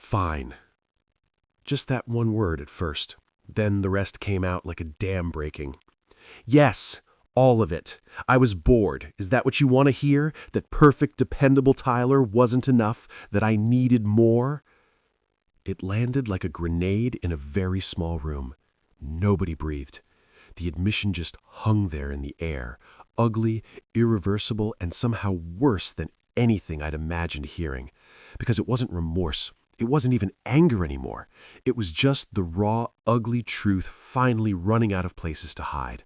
Fine. Just that one word at first. Then the rest came out like a dam breaking. Yes, all of it. I was bored. Is that what you want to hear? That perfect, dependable Tyler wasn't enough? That I needed more? It landed like a grenade in a very small room. Nobody breathed. The admission just hung there in the air, ugly, irreversible, and somehow worse than anything I'd imagined hearing. Because it wasn't remorse. It wasn't even anger anymore. It was just the raw, ugly truth finally running out of places to hide.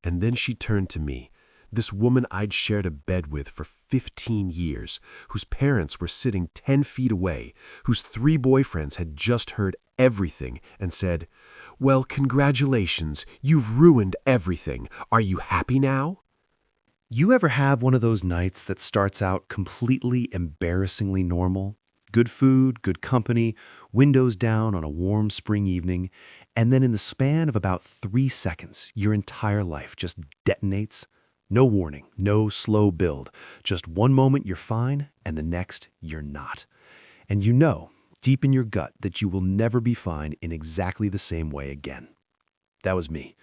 And then she turned to me, this woman I'd shared a bed with for 15 years, whose parents were sitting 10 feet away, whose 3 boyfriends had just heard everything and said, "Well, congratulations, you've ruined everything. Are you happy now?" You ever have one of those nights that starts out completely embarrassingly normal? Good food, good company, windows down on a warm spring evening, and then in the span of about 3 seconds, your entire life just detonates? No warning, no slow build. Just one moment you're fine, and the next you're not. And you know, deep in your gut, that you will never be fine in exactly the same way again. That was me.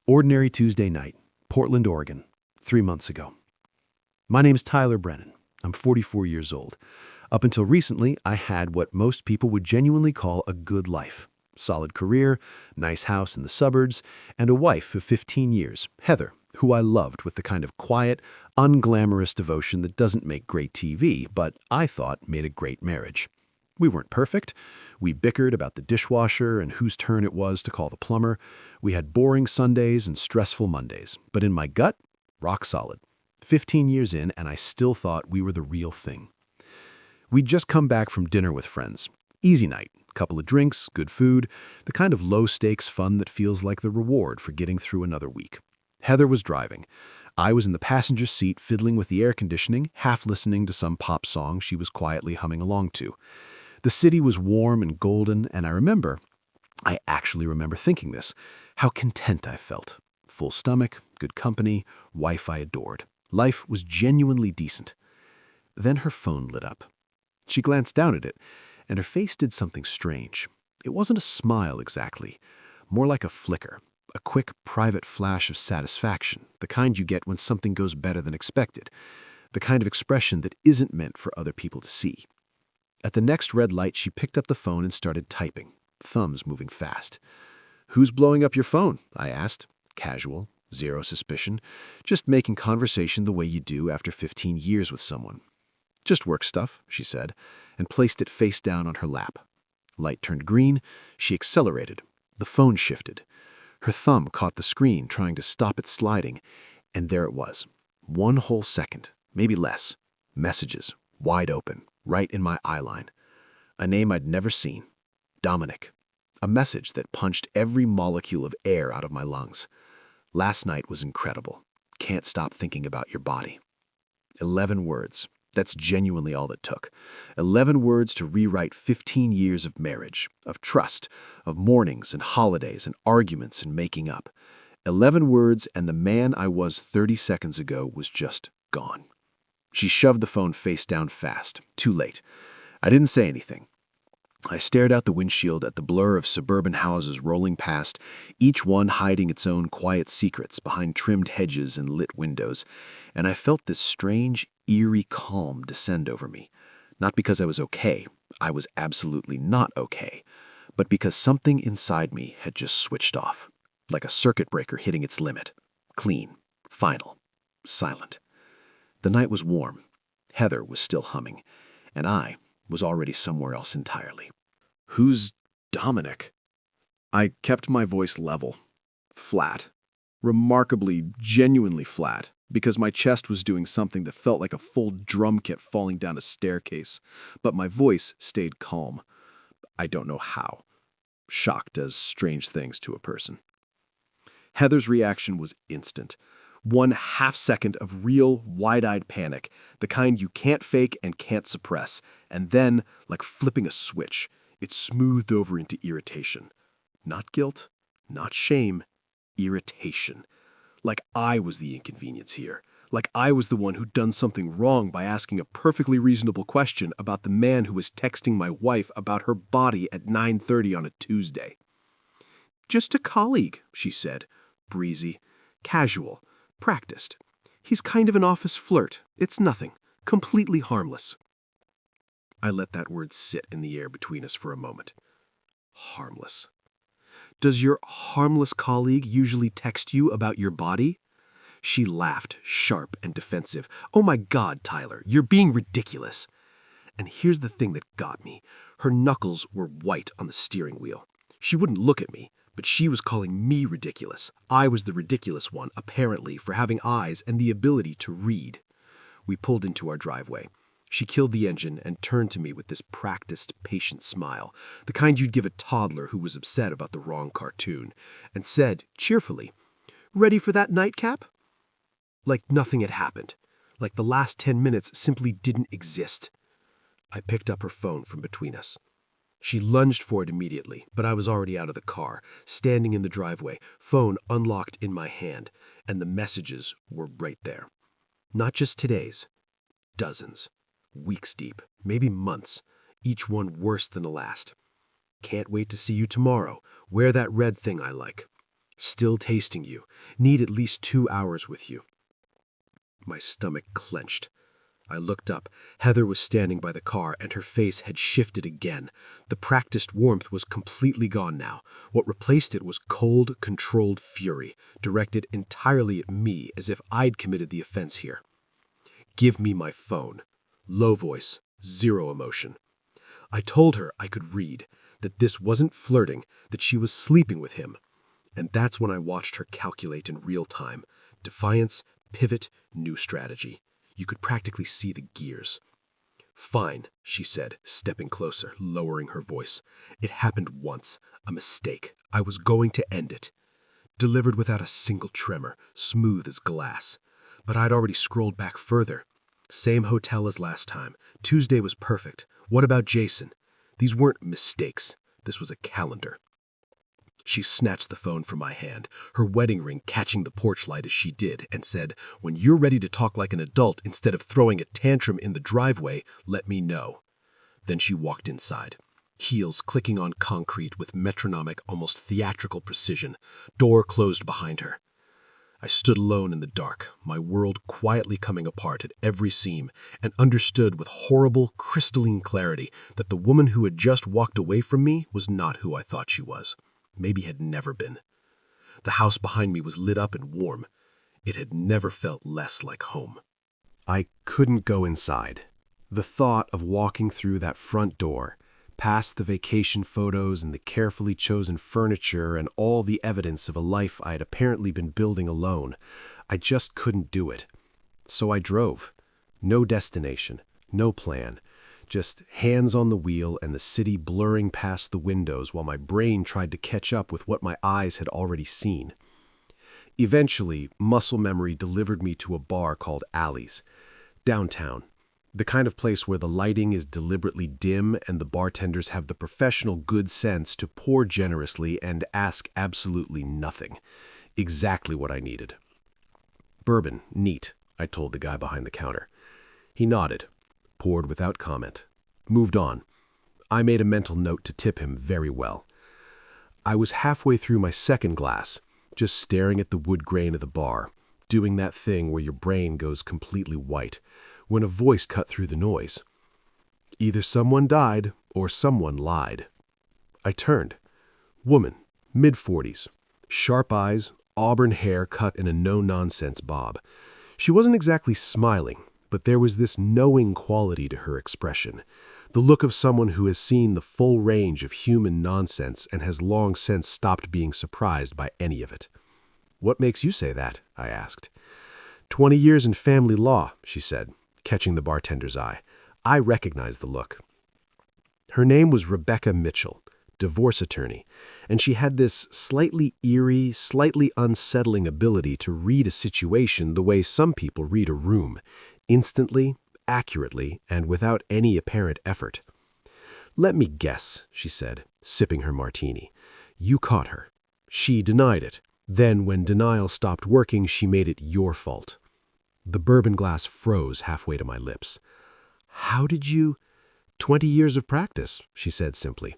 Ordinary Tuesday night, Portland, Oregon, 3 months ago. My name's Tyler Brennan. I'm 44 years old. Up until recently, I had what most people would genuinely call a good life. Solid career, nice house in the suburbs, and a wife of 15 years, Heather, who I loved with the kind of quiet, unglamorous devotion that doesn't make great TV, but I thought made a great marriage. We weren't perfect. We bickered about the dishwasher and whose turn it was to call the plumber. We had boring Sundays and stressful Mondays, but in my gut, rock solid. 15 years in, and I still thought we were the real thing. We'd just come back from dinner with friends. Easy night, couple of drinks, good food, the kind of low-stakes fun that feels like the reward for getting through another week. Heather was driving. I was in the passenger seat fiddling with the air conditioning, half listening to some pop song she was quietly humming along to. The city was warm and golden, and I actually remember thinking this, how content I felt. Full stomach, good company, wife I adored. Life was genuinely decent. Then her phone lit up. She glanced down at it, and her face did something strange. It wasn't a smile exactly, more like a flicker, a quick, private flash of satisfaction, the kind you get when something goes better than expected, the kind of expression that isn't meant for other people to see. At the next red light, she picked up the phone and started typing, thumbs moving fast. "Who's blowing up your phone?" I asked. Casual, zero suspicion, just making conversation the way you do after 15 years with someone. "Just work stuff," she said, and placed it face down on her lap. Light turned green. She accelerated. The phone shifted. Her thumb caught the screen, trying to stop it sliding, and there it was. 1 whole second, maybe less. Messages, wide open, right in my eyeline. A name I'd never seen. Dominic. A message that punched every molecule of air out of my lungs. "Last night was incredible. Can't stop thinking about your body." 11 words. That's genuinely all it took. 11 words to rewrite 15 years of marriage, of trust, of mornings and holidays and arguments and making up. 11 words, and the man I was 30 seconds ago was just gone. She shoved the phone face down fast. Too late. I didn't say anything. I stared out the windshield at the blur of suburban houses rolling past, each one hiding its own quiet secrets behind trimmed hedges and lit windows, and I felt this strange, eerie calm descend over me. Not because I was okay, I was absolutely not okay, but because something inside me had just switched off, like a circuit breaker hitting its limit. Clean, final, silent. The night was warm. Heather was still humming, and I was already somewhere else entirely. "Who's Dominic?" I kept my voice level, flat, remarkably, genuinely flat, because my chest was doing something that felt like a full drum kit falling down a staircase, but my voice stayed calm. I don't know how. Shock does strange things to a person. Heather's reaction was instant. 1 half-second of real, wide-eyed panic, the kind you can't fake and can't suppress, and then, like flipping a switch, it smoothed over into irritation. Not guilt, not shame, irritation. Like I was the inconvenience here, Like I was the one who'd done something wrong by asking a perfectly reasonable question about the man who was texting my wife about her body at 9:30 on a Tuesday. "Just a colleague," she said, breezy, casual, practiced. "He's kind of an office flirt. It's nothing. Completely harmless." I let that word sit in the air between us for a moment. Harmless. "Does your harmless colleague usually text you about your body?" She laughed, sharp and defensive. "Oh my God, Tyler, you're being ridiculous." And here's the thing that got me. Her knuckles were white on the steering wheel. She wouldn't look at me, but she was calling me ridiculous. I was the ridiculous one, apparently, for having eyes and the ability to read. We pulled into our driveway. She killed the engine and turned to me with this practiced, patient smile, the kind you'd give a toddler who was upset about the wrong cartoon, and said, cheerfully, "Ready for that nightcap?" Like nothing had happened. Like the last 10 minutes simply didn't exist. I picked up her phone from between us. She lunged for it immediately, but I was already out of the car, standing in the driveway, phone unlocked in my hand, and the messages were right there. Not just today's. Dozens. Weeks deep, maybe months, each one worse than the last. "Can't wait to see you tomorrow. Wear that red thing I like. Still tasting you. Need at least 2 hours with you." My stomach clenched. I looked up. Heather was standing by the car, and her face had shifted again. The practiced warmth was completely gone now. What replaced it was cold, controlled fury, directed entirely at me as if I'd committed the offense here. "Give me my phone." Low voice, zero emotion. I told her I could read, that this wasn't flirting, that she was sleeping with him. And that's when I watched her calculate in real time. Defiance, pivot, new strategy. You could practically see the gears. "Fine," she said, stepping closer, lowering her voice. "It happened once, a mistake. I was going to end it." Delivered without a single tremor, smooth as glass. But I'd already scrolled back further. Same hotel as last time. Tuesday was perfect. What about Jason? These weren't mistakes. This was a calendar. She snatched the phone from my hand, her wedding ring catching the porch light as she did, and said, "When you're ready to talk like an adult instead of throwing a tantrum in the driveway, let me know." Then she walked inside, heels clicking on concrete with metronomic, almost theatrical precision, door closed behind her. I stood alone in the dark, my world quietly coming apart at every seam, and understood with horrible, crystalline clarity that the woman who had just walked away from me was not who I thought she was. Maybe had never been. The house behind me was lit up and warm. It had never felt less like home. I couldn't go inside. The thought of walking through that front door, past the vacation photos and the carefully chosen furniture and all the evidence of a life I had apparently been building alone, I just couldn't do it. So I drove. No destination, no plan. Just hands on the wheel and the city blurring past the windows while my brain tried to catch up with what my eyes had already seen. Eventually, muscle memory delivered me to a bar called Alley's, downtown. The kind of place where the lighting is deliberately dim and the bartenders have the professional good sense to pour generously and ask absolutely nothing. Exactly what I needed. "Bourbon, neat," I told the guy behind the counter. He nodded, poured without comment, moved on. I made a mental note to tip him very well. I was halfway through my second glass, just staring at the wood grain of the bar, doing that thing where your brain goes completely white, when a voice cut through the noise. Either someone died or someone lied. I turned. Woman, mid-40s, sharp eyes, auburn hair cut in a no-nonsense bob. She wasn't exactly smiling, but there was this knowing quality to her expression, the look of someone who has seen the full range of human nonsense and has long since stopped being surprised by any of it. "What makes you say that?" I asked. 20 years in family law," she said, catching the bartender's eye. I recognized the look. Her name was Rebecca Mitchell, divorce attorney, and she had this slightly eerie, slightly unsettling ability to read a situation the way some people read a room, instantly, accurately, and without any apparent effort. "Let me guess," she said, sipping her martini. "You caught her. She denied it. Then, when denial stopped working, she made it your fault." The bourbon glass froze halfway to my lips. "How did you—" 20 years of practice," she said simply.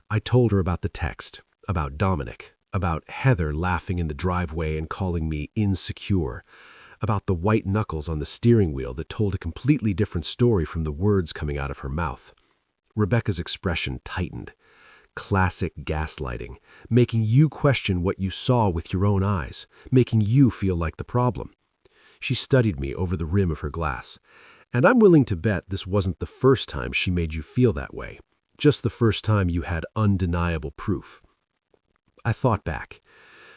I told her about the text, about Dominic, about Heather laughing in the driveway and calling me insecure, about the white knuckles on the steering wheel that told a completely different story from the words coming out of her mouth. Rebecca's expression tightened. Classic gaslighting, making you question what you saw with your own eyes, making you feel like the problem. She studied me over the rim of her glass. And I'm willing to bet this wasn't the first time she made you feel that way, just the first time you had undeniable proof. I thought back.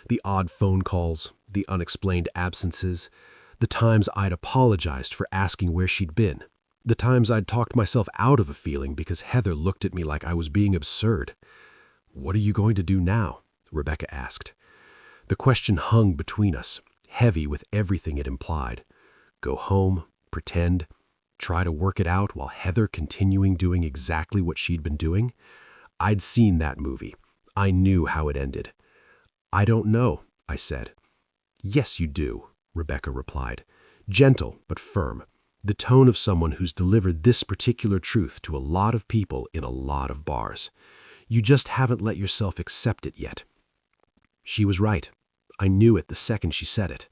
The odd phone calls, the unexplained absences, the times I'd apologized for asking where she'd been, the times I'd talked myself out of a feeling because Heather looked at me like I was being absurd. "What are you going to do now?" Rebecca asked. The question hung between us, heavy with everything it implied. Go home, pretend, try to work it out while Heather continuing doing exactly what she'd been doing? I'd seen that movie. I knew how it ended. "I don't know," I said. "Yes, you do," Rebecca replied, gentle but firm, the tone of someone who's delivered this particular truth to a lot of people in a lot of bars. You just haven't let yourself accept it yet. She was right. I knew it the second she said it.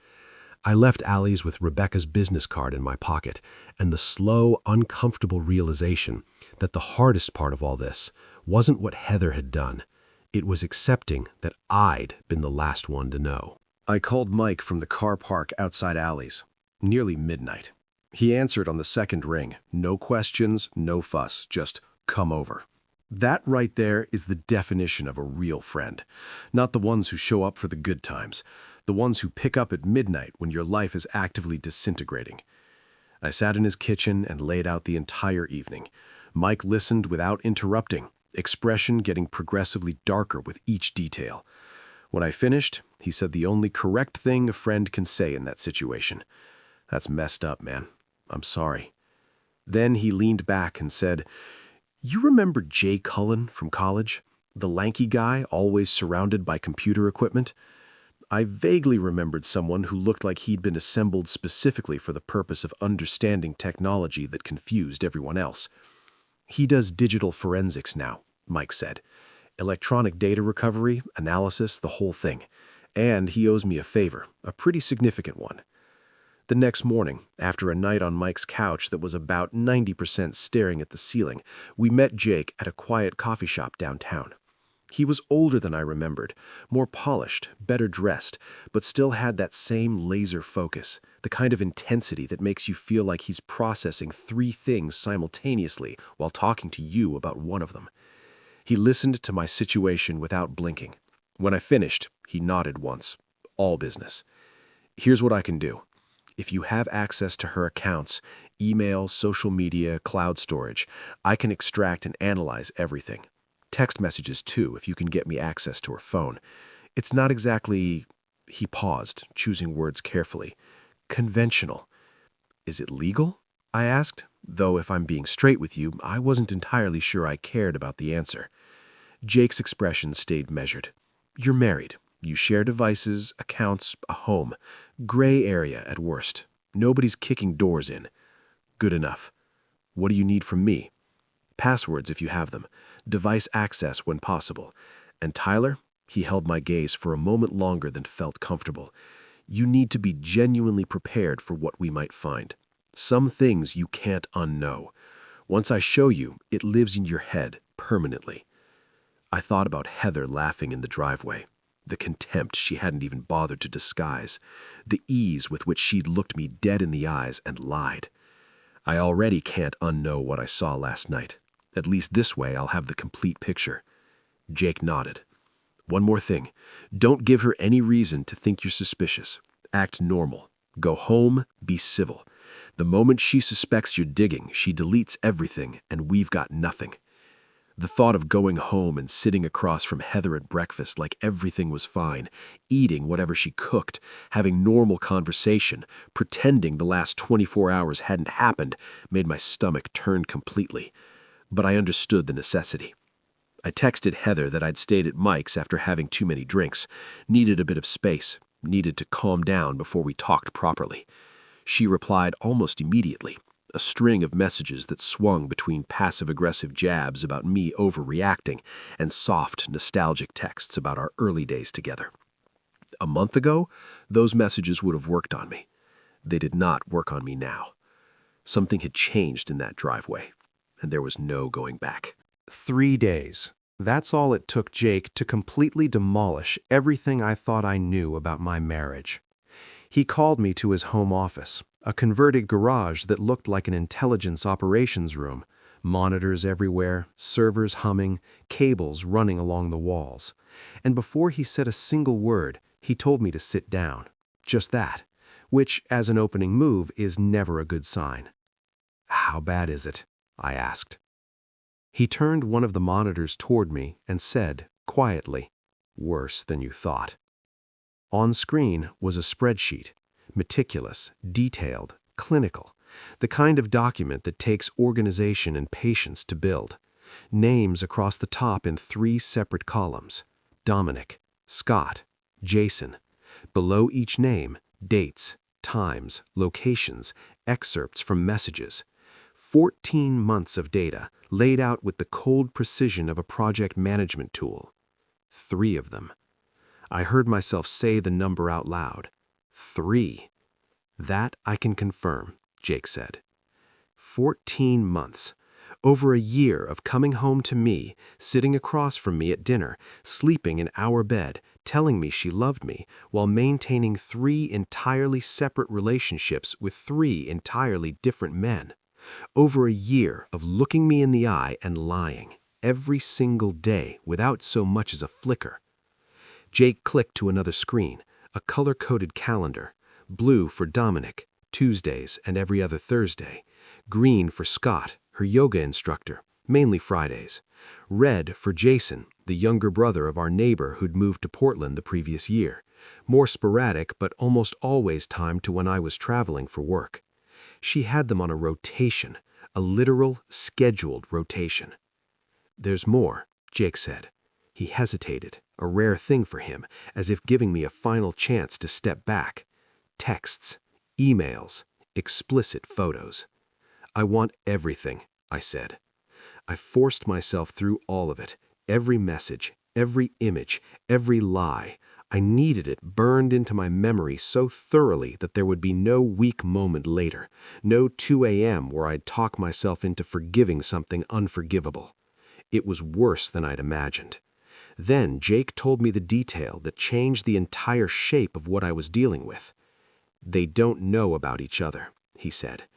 I left Allie's with Rebecca's business card in my pocket, and the slow, uncomfortable realization that the hardest part of all this wasn't what Heather had done. It was accepting that I'd been the last one to know. I called Mike from the car park outside Allie's, nearly midnight. He answered on the second ring. No questions, no fuss, just come over. That right there is the definition of a real friend. Not the ones who show up for the good times, the ones who pick up at midnight when your life is actively disintegrating. I sat in his kitchen and laid out the entire evening. Mike listened without interrupting, expression getting progressively darker with each detail. When I finished, he said the only correct thing a friend can say in that situation. "That's messed up, man. I'm sorry." Then he leaned back and said, "You remember Jay Cullen from college? The lanky guy, always surrounded by computer equipment?" I vaguely remembered someone who looked like he'd been assembled specifically for the purpose of understanding technology that confused everyone else. "He does digital forensics now," Mike said. "Electronic data recovery, analysis, the whole thing. And he owes me a favor, a pretty significant one." The next morning, after a night on Mike's couch that was about 90% staring at the ceiling, we met Jake at a quiet coffee shop downtown. He was older than I remembered, more polished, better dressed, but still had that same laser focus, the kind of intensity that makes you feel like he's processing 3 things simultaneously while talking to you about one of them. He listened to my situation without blinking. When I finished, he nodded once. All business. "Here's what I can do. If you have access to her accounts, email, social media, cloud storage, I can extract and analyze everything. Text messages too, if you can get me access to her phone. It's not exactly—" He paused, choosing words carefully. "Conventional. Is it legal?" I asked, though if I'm being straight with you, I wasn't entirely sure I cared about the answer. Jake's expression stayed measured. "You're married. You share devices, accounts, a home. Gray area at worst. Nobody's kicking doors in. Good enough. What do you need from me? Passwords if you have them. Device access when possible. And Tyler?" He held my gaze for a moment longer than felt comfortable. "You need to be genuinely prepared for what we might find. Some things you can't unknow. Once I show you, it lives in your head permanently." I thought about Heather laughing in the driveway. The contempt she hadn't even bothered to disguise. The ease with which she'd looked me dead in the eyes and lied. I already can't unknow what I saw last night. At least this way I'll have the complete picture. Jake nodded. "One more thing. Don't give her any reason to think you're suspicious. Act normal. Go home, be civil. The moment she suspects you're digging, she deletes everything, and we've got nothing." The thought of going home and sitting across from Heather at breakfast like everything was fine, eating whatever she cooked, having normal conversation, pretending the last 24 hours hadn't happened, made my stomach turn completely. But I understood the necessity. I texted Heather that I'd stayed at Mike's after having too many drinks, needed a bit of space, needed to calm down before we talked properly. She replied almost immediately, a string of messages that swung between passive-aggressive jabs about me overreacting and soft, nostalgic texts about our early days together. A month ago, those messages would have worked on me. They did not work on me now. Something had changed in that driveway, and there was no going back. 3 days. That's all it took Jake to completely demolish everything I thought I knew about my marriage. He called me to his home office, a converted garage that looked like an intelligence operations room, monitors everywhere, servers humming, cables running along the walls. And before he said a single word, he told me to sit down. Just that, which, as an opening move, is never a good sign. "How bad is it?" I asked. He turned one of the monitors toward me and said, quietly, "Worse than you thought." On screen was a spreadsheet, meticulous, detailed, clinical, the kind of document that takes organization and patience to build. Names across the top in 3 separate columns: Dominic, Scott, Jason. Below each name, dates, times, locations, excerpts from messages. 14 months of data, laid out with the cold precision of a project management tool. 3 of them. I heard myself say the number out loud. 3. "That I can confirm," Jake said. 14 months. Over a year of coming home to me, sitting across from me at dinner, sleeping in our bed, telling me she loved me, while maintaining 3 entirely separate relationships with 3 entirely different men. Over a year of looking me in the eye and lying, every single day without so much as a flicker. Jake clicked to another screen, a color-coded calendar: blue for Dominic, Tuesdays and every other Thursday; green for Scott, her yoga instructor, mainly Fridays; red for Jason, the younger brother of our neighbor who'd moved to Portland the previous year, more sporadic but almost always timed to when I was traveling for work. She had them on a rotation, a literal, scheduled rotation. "There's more," Jake said. He hesitated, a rare thing for him, as if giving me a final chance to step back. Texts, emails, explicit photos. "I want everything," I said. I forced myself through all of it, every message, every image, every lie. I needed it burned into my memory so thoroughly that there would be no weak moment later, no 2 a.m. where I'd talk myself into forgiving something unforgivable. It was worse than I'd imagined. Then Jake told me the detail that changed the entire shape of what I was dealing with. "They don't know about each other," he said.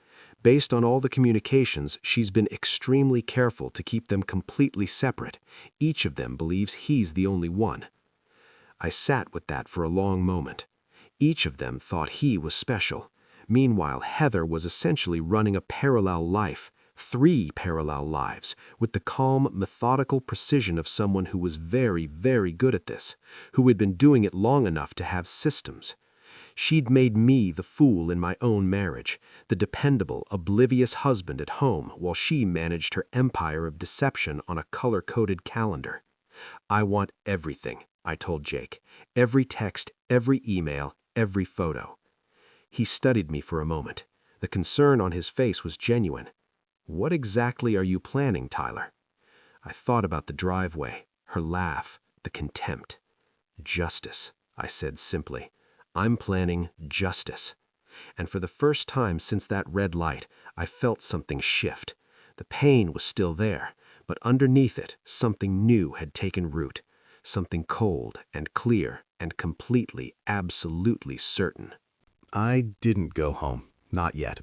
"Based on all the communications, she's been extremely careful to keep them completely separate. Each of them believes he's the only one." I sat with that for a long moment. Each of them thought he was special. Meanwhile, Heather was essentially running a parallel life, 3 parallel lives, with the calm, methodical precision of someone who was very, very good at this, who had been doing it long enough to have systems. She'd made me the fool in my own marriage, the dependable, oblivious husband at home, while she managed her empire of deception on a color-coded calendar. "I want everything," I told Jake. "Every text, every email, every photo." He studied me for a moment. The concern on his face was genuine. "What exactly are you planning, Tyler?" I thought about the driveway, her laugh, the contempt. "Justice," I said simply. "I'm planning justice." And for the first time since that red light, I felt something shift. The pain was still there, but underneath it, something new had taken root. Something cold and clear and completely, absolutely certain. I didn't go home. Not yet.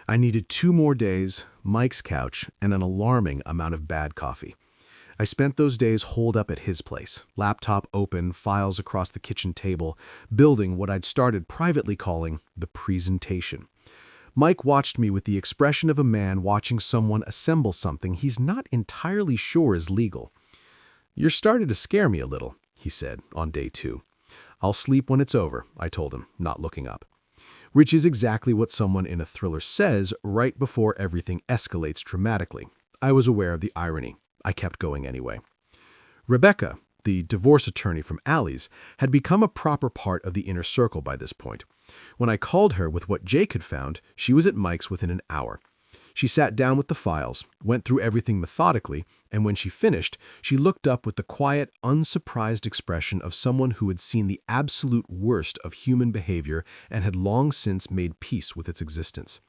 I needed 2 more days, Mike's couch, and an alarming amount of bad coffee. I spent those days holed up at his place, laptop open, files across the kitchen table, building what I'd started privately calling the presentation. Mike watched me with the expression of a man watching someone assemble something he's not entirely sure is legal. "You're starting to scare me a little," he said on day 2. "I'll sleep when it's over," I told him, not looking up. Which is exactly what someone in a thriller says right before everything escalates dramatically. I was aware of the irony. I kept going anyway. "Rebecca," the divorce attorney from Allie's, had become a proper part of the inner circle by this point. When I called her with what Jake had found, she was at Mike's within an hour. She sat down with the files, went through everything methodically, and when she finished, she looked up with the quiet, unsurprised expression of someone who had seen the absolute worst of human behavior and had long since made peace with its existence.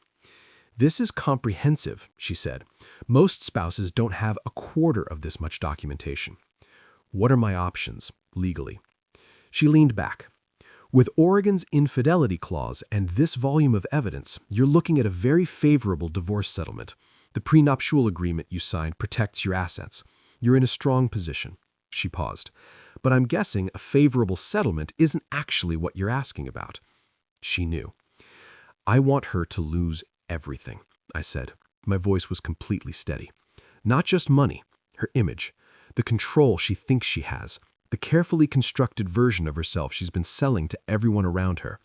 "This is comprehensive," she said. "Most spouses don't have a quarter of this much documentation. What are my options, legally?" She leaned back. "With Oregon's infidelity clause and this volume of evidence, you're looking at a very favorable divorce settlement. The prenuptial agreement you signed protects your assets. You're in a strong position." She paused. "But I'm guessing a favorable settlement isn't actually what you're asking about." She knew. "I want her to lose everything," I said. My voice was completely steady. "Not just money, her image, the control she thinks she has, the carefully constructed version of herself she's been selling to everyone around her."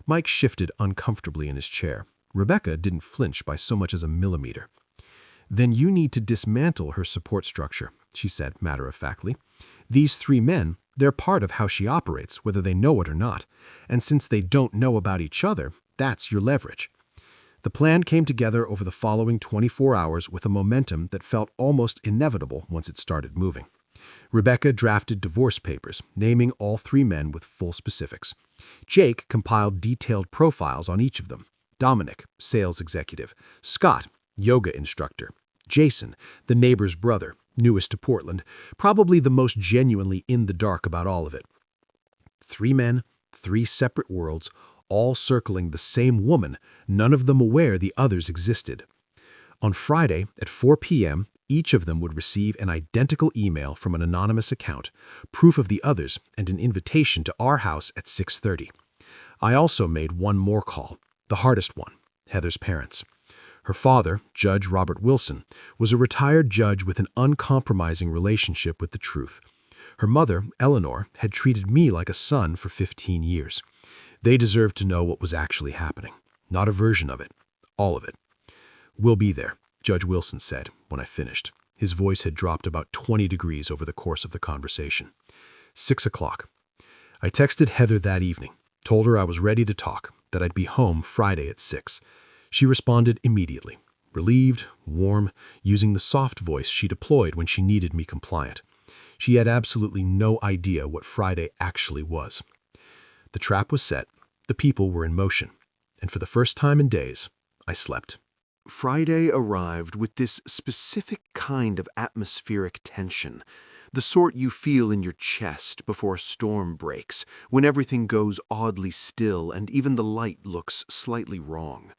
Mike shifted uncomfortably in his chair. Rebecca didn't flinch by so much as a millimeter. "Then you need to dismantle her support structure," she said matter-of-factly. "These three men, they're part of how she operates, whether they know it or not. And since they don't know about each other, that's your leverage." The plan came together over the following 24 hours with a momentum that felt almost inevitable once it started moving. Rebecca drafted divorce papers, naming all three men with full specifics. Jake compiled detailed profiles on each of them. Dominic, sales executive. Scott, yoga instructor. Jason, the neighbor's brother, newest to Portland, probably the most genuinely in the dark about all of it. 3 men, 3 separate worlds, all circling the same woman, none of them aware the others existed. On Friday at 4 p.m., each of them would receive an identical email from an anonymous account, proof of the others, and an invitation to our house at 6:30. I also made one more call, the hardest one, Heather's parents. Her father, Judge Robert Wilson, was a retired judge with an uncompromising relationship with the truth. Her mother, Eleanor, had treated me like a son for 15 years. They deserved to know what was actually happening, not a version of it, all of it. "We'll be there," Judge Wilson said when I finished. His voice had dropped about 20 degrees over the course of the conversation. 6 o'clock. I texted Heather that evening, told her I was ready to talk, that I'd be home Friday at 6. She responded immediately, relieved, warm, using the soft voice she deployed when she needed me compliant. She had absolutely no idea what Friday actually was. The trap was set, the people were in motion, and for the first time in days, I slept. Friday arrived with this specific kind of atmospheric tension, the sort you feel in your chest before a storm breaks, when everything goes oddly still and even the light looks slightly wrong.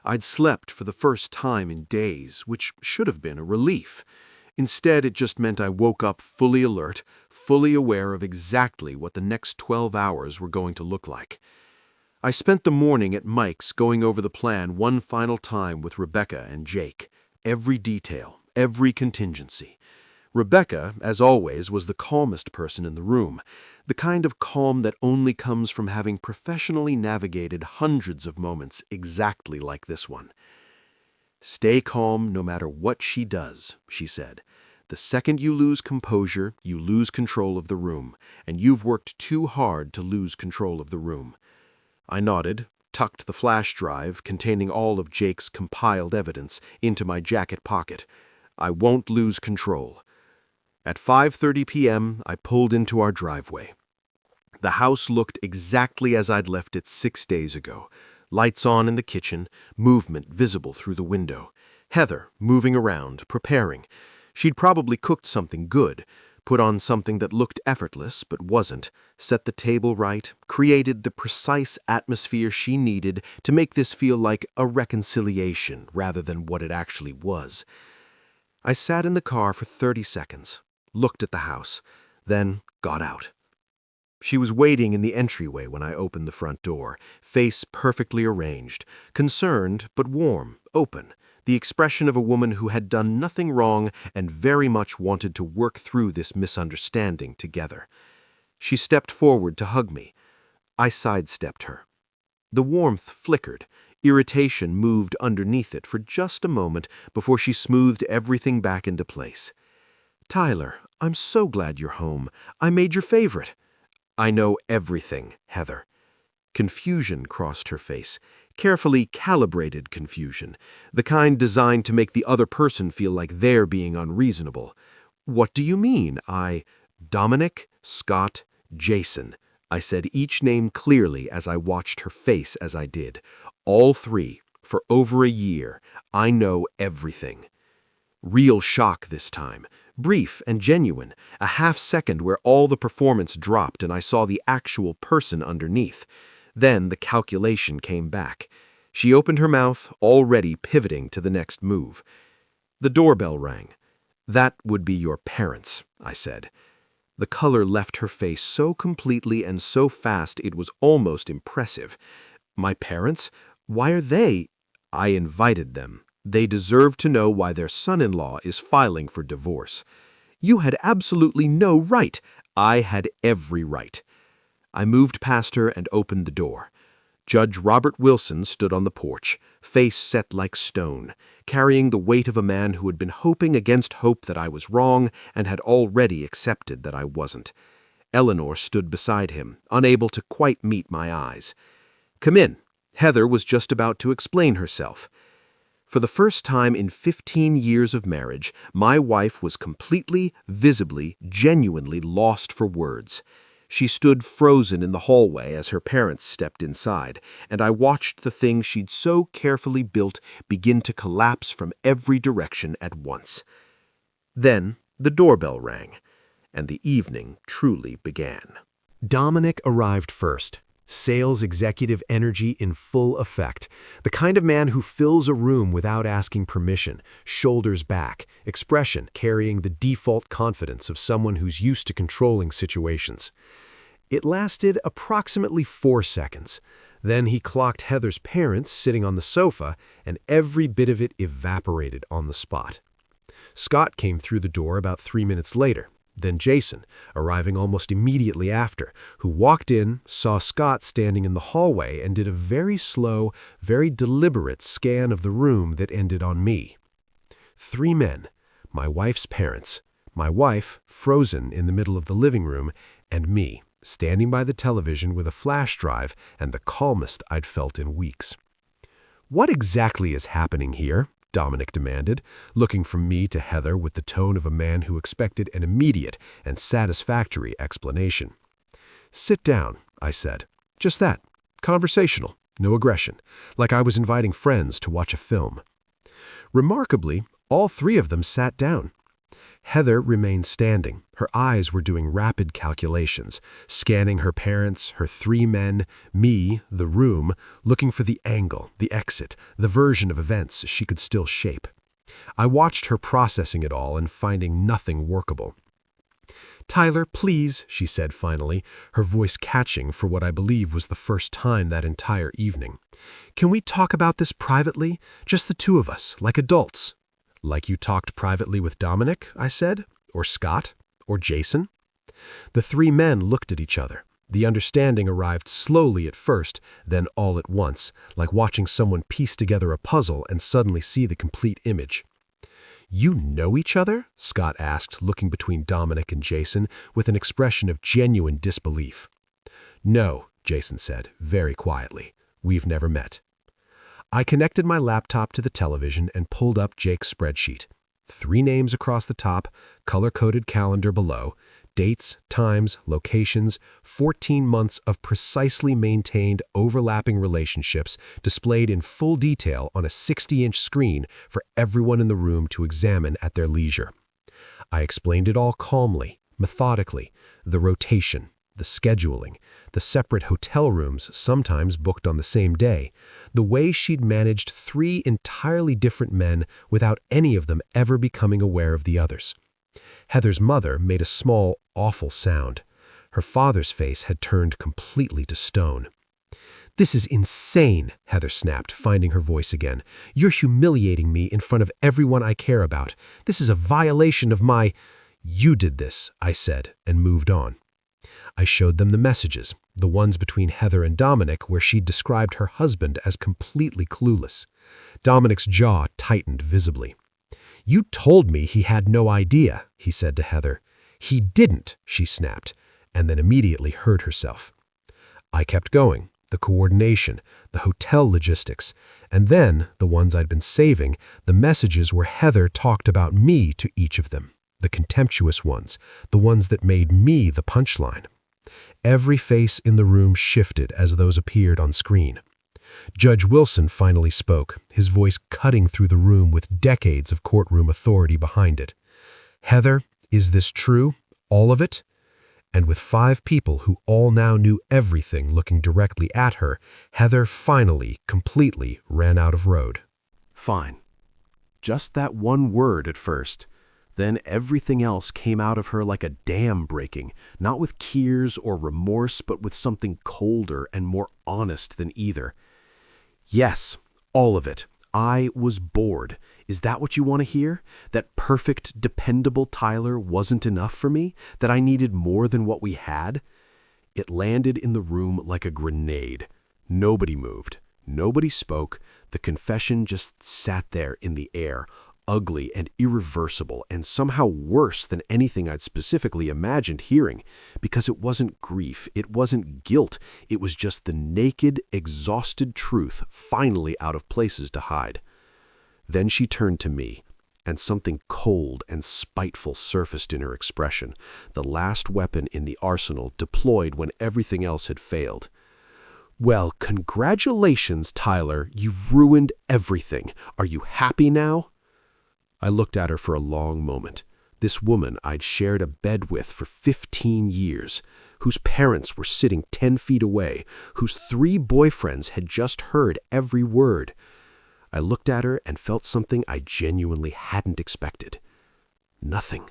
I'd slept for the first time in days, which should have been a relief. Instead, it just meant I woke up fully alert, fully aware of exactly what the next 12 hours were going to look like. I spent the morning at Mike's going over the plan one final time with Rebecca and Jake. Every detail, every contingency. Rebecca, as always, was the calmest person in the room, the kind of calm that only comes from having professionally navigated hundreds of moments exactly like this one. "Stay calm no matter what she does," she said. "The second you lose composure, you lose control of the room, and you've worked too hard to lose control of the room." I nodded, tucked the flash drive containing all of Jake's compiled evidence into my jacket pocket. I won't lose control. At 5:30 p.m., I pulled into our driveway. The house looked exactly as I'd left it 6 days ago. Lights on in the kitchen, movement visible through the window. Heather moving around, preparing. She'd probably cooked something good, put on something that looked effortless but wasn't, set the table right, created the precise atmosphere she needed to make this feel like a reconciliation rather than what it actually was. I sat in the car for 30 seconds, looked at the house, then got out. She was waiting in the entryway when I opened the front door, face perfectly arranged, concerned but warm, open, the expression of a woman who had done nothing wrong and very much wanted to work through this misunderstanding together. She stepped forward to hug me. I sidestepped her. The warmth flickered. Irritation moved underneath it for just a moment before she smoothed everything back into place. "Tyler, I'm so glad you're home. I made your favorite. I know everything, Heather. Confusion crossed her face. Carefully calibrated confusion, the kind designed to make the other person feel like they're being unreasonable. What do you mean? Dominic, Scott, Jason. I said each name clearly as I watched her face as I did. All three, for over a year. I know everything. Real shock this time. Brief and genuine, a half-second where all the performance dropped and I saw the actual person underneath. Then the calculation came back. She opened her mouth, already pivoting to the next move. The doorbell rang. That would be your parents, I said. The color left her face so completely and so fast it was almost impressive. My parents? Why are they? I invited them. They deserve to know why their son-in-law is filing for divorce. You had absolutely no right. I had every right. I moved past her and opened the door. Judge Robert Wilson stood on the porch, face set like stone, carrying the weight of a man who had been hoping against hope that I was wrong and had already accepted that I wasn't. Eleanor stood beside him, unable to quite meet my eyes. "Come in." Heather was just about to explain herself. For the first time in 15 years of marriage, my wife was completely, visibly, genuinely lost for words. She stood frozen in the hallway as her parents stepped inside, and I watched the thing she'd so carefully built begin to collapse from every direction at once. Then the doorbell rang, and the evening truly began. Dominic arrived first. Sales executive energy in full effect. The kind of man who fills a room without asking permission, shoulders back, expression carrying the default confidence of someone who's used to controlling situations. It lasted approximately 4 seconds. Then he clocked Heather's parents sitting on the sofa, and every bit of it evaporated on the spot. Scott came through the door about 3 minutes later. Then Jason, arriving almost immediately after, who walked in, saw Scott standing in the hallway and did a very slow, very deliberate scan of the room that ended on me. 3 men, my wife's parents, my wife frozen in the middle of the living room, and me, standing by the television with a flash drive and the calmest I'd felt in weeks. "What exactly is happening here?" Dominic demanded, looking from me to Heather with the tone of a man who expected an immediate and satisfactory explanation. "Sit down," I said. "Just that. Conversational. No aggression. Like I was inviting friends to watch a film." Remarkably, all 3 of them sat down. Heather remained standing. Her eyes were doing rapid calculations, scanning her parents, her 3 men, me, the room, looking for the angle, the exit, the version of events she could still shape. I watched her processing it all and finding nothing workable. "Tyler, please," she said finally, her voice catching for what I believe was the first time that entire evening. "Can we talk about this privately? Just the 2 of us, like adults." "Like you talked privately with Dominic," I said, "or Scott, or Jason?" The 3 men looked at each other. The understanding arrived slowly at first, then all at once, like watching someone piece together a puzzle and suddenly see the complete image. "You know each other?" Scott asked, looking between Dominic and Jason with an expression of genuine disbelief. "No," Jason said, very quietly. "We've never met." I connected my laptop to the television and pulled up Jake's spreadsheet. 3 names across the top, color-coded calendar below, dates, times, locations, 14 months of precisely maintained overlapping relationships displayed in full detail on a 60-inch screen for everyone in the room to examine at their leisure. I explained it all calmly, methodically, the rotation, the scheduling, the separate hotel rooms sometimes booked on the same day, the way she'd managed 3 entirely different men without any of them ever becoming aware of the others. Heather's mother made a small, awful sound. Her father's face had turned completely to stone. "This is insane," Heather snapped, finding her voice again. "You're humiliating me in front of everyone I care about. This is a violation of my—" "You did this," I said, and moved on. I showed them the messages, the ones between Heather and Dominic where she'd described her husband as completely clueless. Dominic's jaw tightened visibly. "You told me he had no idea," he said to Heather. He didn't, she snapped, and then immediately heard herself. I kept going, the coordination, the hotel logistics, and then, the ones I'd been saving, the messages where Heather talked about me to each of them, the contemptuous ones, the ones that made me the punchline. Every face in the room shifted as those appeared on screen. Judge Wilson finally spoke, his voice cutting through the room with decades of courtroom authority behind it. Heather, is this true? All of it? And with 5 people who all now knew everything looking directly at her, Heather finally, completely ran out of road. Fine. Just that one word at first. Then everything else came out of her like a dam breaking, not with tears or remorse, but with something colder and more honest than either. Yes, all of it. I was bored. Is that what you want to hear? That perfect, dependable Tyler wasn't enough for me? That I needed more than what we had? It landed in the room like a grenade. Nobody moved. Nobody spoke. The confession just sat there in the air, ugly and irreversible, and somehow worse than anything I'd specifically imagined hearing, because it wasn't grief, it wasn't guilt, it was just the naked, exhausted truth finally out of places to hide. Then she turned to me, and something cold and spiteful surfaced in her expression, the last weapon in the arsenal deployed when everything else had failed. Well, congratulations, Tyler, you've ruined everything. Are you happy now? I looked at her for a long moment. This woman I'd shared a bed with for 15 years, whose parents were sitting 10 feet away, whose 3 boyfriends had just heard every word. I looked at her and felt something I genuinely hadn't expected. Nothing.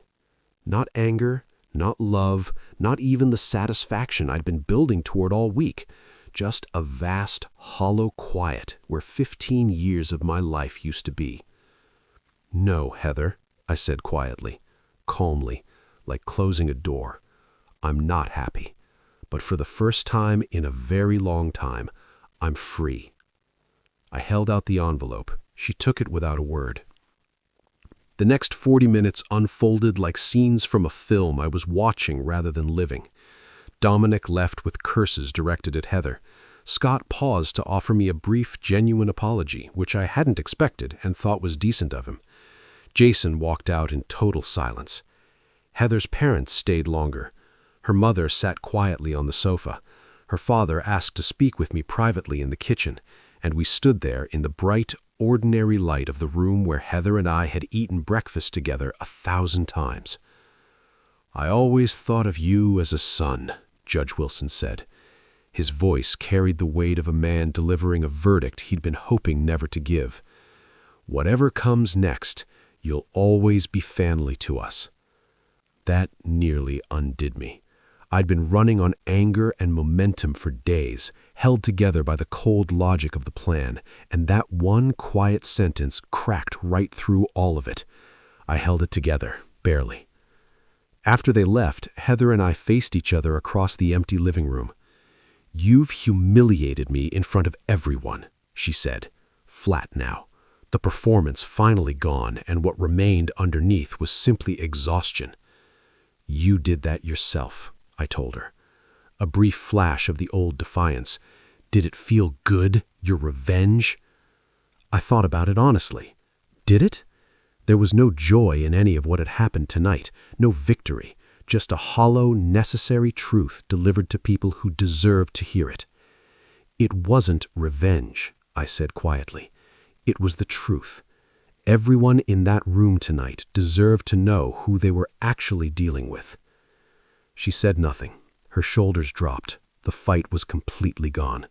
Not anger, not love, not even the satisfaction I'd been building toward all week. Just a vast, hollow quiet where 15 years of my life used to be. No, Heather, I said quietly, calmly, like closing a door. I'm not happy, but for the first time in a very long time, I'm free. I held out the envelope. She took it without a word. The next 40 minutes unfolded like scenes from a film I was watching rather than living. Dominic left with curses directed at Heather. Scott paused to offer me a brief, genuine apology, which I hadn't expected and thought was decent of him. Jason walked out in total silence. Heather's parents stayed longer. Her mother sat quietly on the sofa. Her father asked to speak with me privately in the kitchen, and we stood there in the bright, ordinary light of the room where Heather and I had eaten breakfast together 1,000 times. I always thought of you as a son, Judge Wilson said. His voice carried the weight of a man delivering a verdict he'd been hoping never to give. Whatever comes next, you'll always be family to us. That nearly undid me. I'd been running on anger and momentum for days, held together by the cold logic of the plan, and that one quiet sentence cracked right through all of it. I held it together, barely. After they left, Heather and I faced each other across the empty living room. You've humiliated me in front of everyone, she said, flat now. The performance finally gone, and what remained underneath was simply exhaustion. You did that yourself, I told her. A brief flash of the old defiance. Did it feel good, your revenge? I thought about it honestly. Did it? There was no joy in any of what had happened tonight, no victory, just a hollow, necessary truth delivered to people who deserved to hear it. It wasn't revenge, I said quietly. It was the truth. Everyone in that room tonight deserved to know who they were actually dealing with. She said nothing. Her shoulders dropped. The fight was completely gone.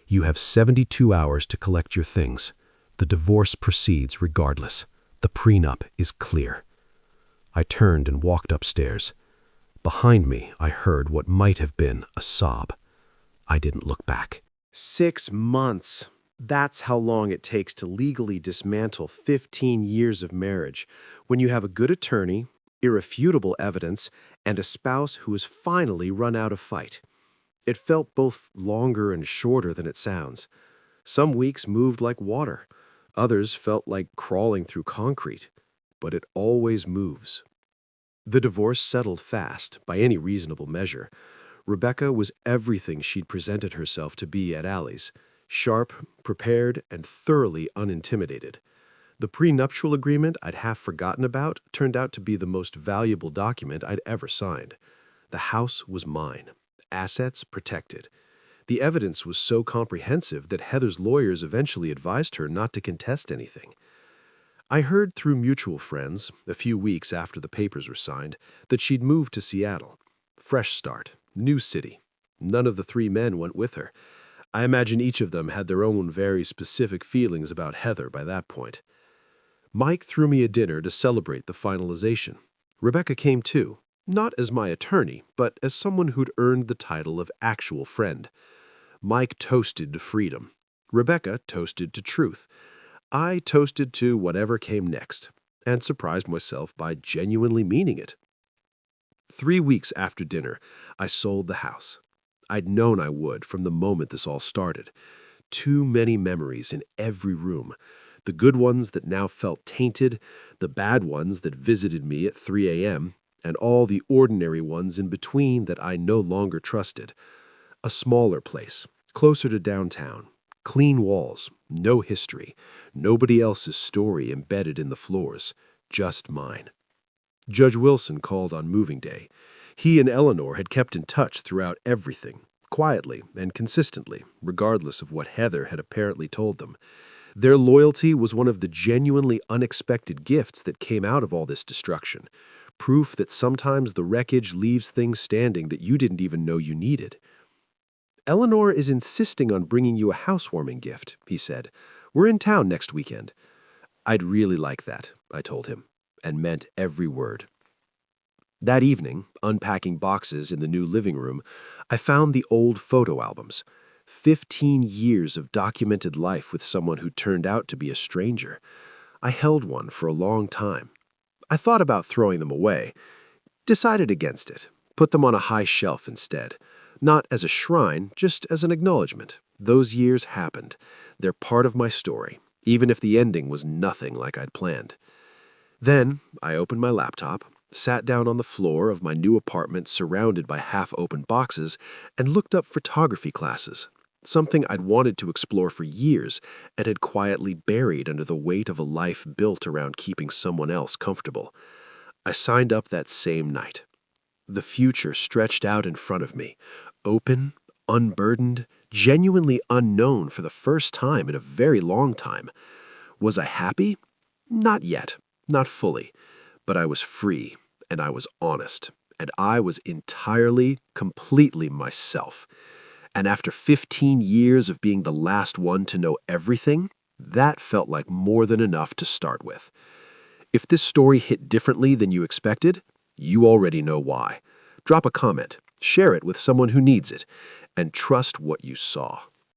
You have 72 hours to collect your things. The divorce proceeds regardless. The prenup is clear. I turned and walked upstairs. Behind me, I heard what might have been a sob. I didn't look back. 6 months. That's how long it takes to legally dismantle 15 years of marriage when you have a good attorney, irrefutable evidence, and a spouse who has finally run out of fight. It felt both longer and shorter than it sounds. Some weeks moved like water. Others felt like crawling through concrete. But it always moves. The divorce settled fast, by any reasonable measure. Rebecca was everything she'd presented herself to be at Allie's: sharp, prepared, and thoroughly unintimidated. The prenuptial agreement I'd half forgotten about turned out to be the most valuable document I'd ever signed. The house was mine, assets protected. The evidence was so comprehensive that Heather's lawyers eventually advised her not to contest anything. I heard through mutual friends, a few weeks after the papers were signed, that she'd moved to Seattle. Fresh start, new city. None of the three men went with her. I imagine each of them had their own very specific feelings about Heather by that point. Mike threw me a dinner to celebrate the finalization. Rebecca came too, not as my attorney, but as someone who'd earned the title of actual friend. Mike toasted to freedom. Rebecca toasted to truth. I toasted to whatever came next, and surprised myself by genuinely meaning it. 3 weeks after dinner, I sold the house. I'd known I would from the moment this all started. Too many memories in every room. The good ones that now felt tainted, the bad ones that visited me at 3 a.m., and all the ordinary ones in between that I no longer trusted. A smaller place, closer to downtown. Clean walls, no history, nobody else's story embedded in the floors, just mine. Judge Wilson called on moving day. He and Eleanor had kept in touch throughout everything, quietly and consistently, regardless of what Heather had apparently told them. Their loyalty was one of the genuinely unexpected gifts that came out of all this destruction, proof that sometimes the wreckage leaves things standing that you didn't even know you needed. "Eleanor is insisting on bringing you a housewarming gift," he said. "We're in town next weekend." "I'd really like that," I told him, and meant every word. That evening, unpacking boxes in the new living room, I found the old photo albums. 15 years of documented life with someone who turned out to be a stranger. I held one for a long time. I thought about throwing them away. Decided against it. Put them on a high shelf instead. Not as a shrine, just as an acknowledgement. Those years happened. They're part of my story, even if the ending was nothing like I'd planned. Then I opened my laptop, sat down on the floor of my new apartment surrounded by half-open boxes, and looked up photography classes, something I'd wanted to explore for years and had quietly buried under the weight of a life built around keeping someone else comfortable. I signed up that same night. The future stretched out in front of me, open, unburdened, genuinely unknown for the first time in a very long time. Was I happy? Not yet, not fully. But I was free, and I was honest, and I was entirely, completely myself. And after 15 years of being the last one to know everything, that felt like more than enough to start with. If this story hit differently than you expected, you already know why. Drop a comment, share it with someone who needs it, and trust what you saw.